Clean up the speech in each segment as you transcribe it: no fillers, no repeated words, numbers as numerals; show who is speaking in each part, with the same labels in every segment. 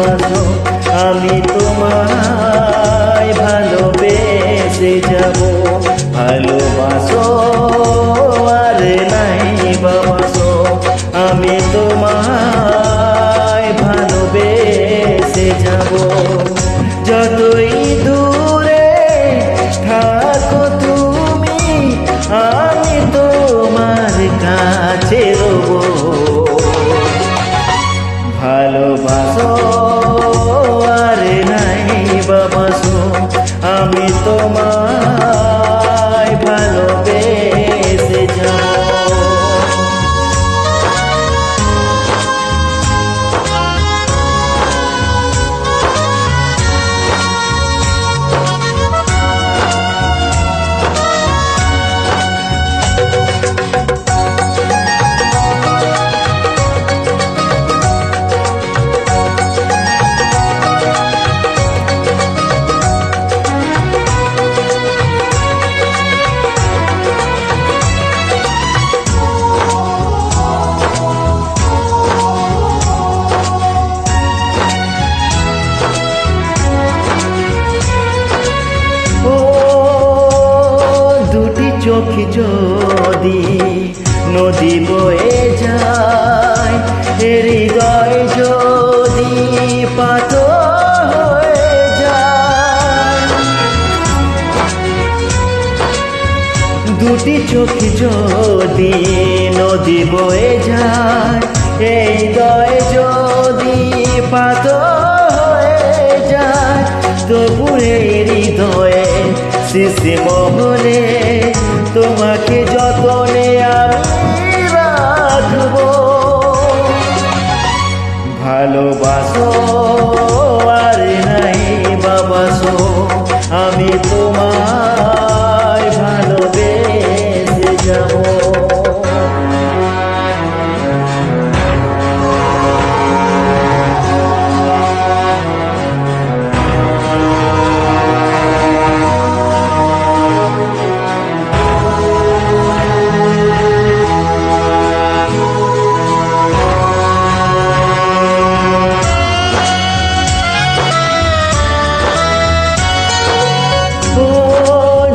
Speaker 1: ভালোবাসো আমি তোমায় ভালোবেসে যাব। ভালোবাসো আর নাই বাবাসো আমি তোমায় ভালোবেসে যাব। যতই দূরে থাকো তুমি আমি তোমার কাছে রব। ভালোবাসো আর নাই বাবাসো আমি তোমায় ভালোবেসে যাব। চোখ যদি নদী বয়ে যায় হৃদয় যদি পাথর হয়ে যায়। দুটি চোখ যদি নদী বয়ে যায় হৃদয় যদি পাথর হয়ে যায় তবু হৃদয়ে শিশি মোহনে তোমাকে যতনে আমি রাখবো। ভালোবাসো আর নাই বাবাসো আমি তোমায় ভালোবেসে যাব।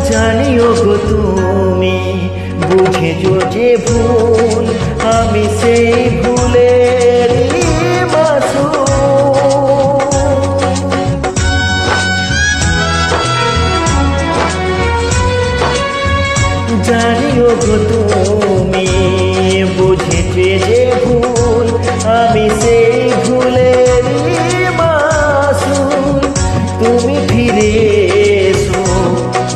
Speaker 1: জানিও গো তুমি বুঝেছো যে ভুল আমি সেই ভুলেরই মাসুম। জানিও গো তুমি বুঝেছো যে ভুল আমি সেই ভুলেরই মাসুম। তুমি ফিরে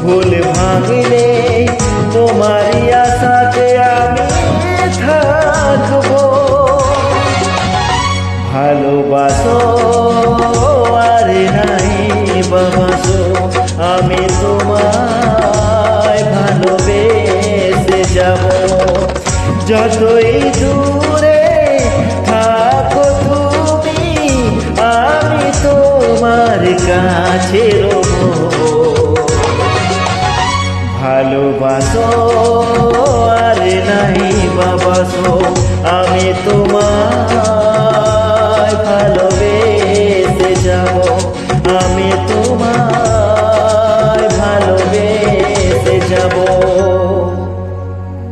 Speaker 1: ভুল ভাঙলে তোমারই আশাতে আমি থাকবো। ভালোবাসো আর নাই বাবাসো আমি তোমায় ভালোবেসে যাব। যতই দূরে থাকো তুমি আমি তোমার কাছে রব। ভালোবাসো আর নাই বাবাসো আমি তোমায় ভালোবেসে যাব। আমি তোমায়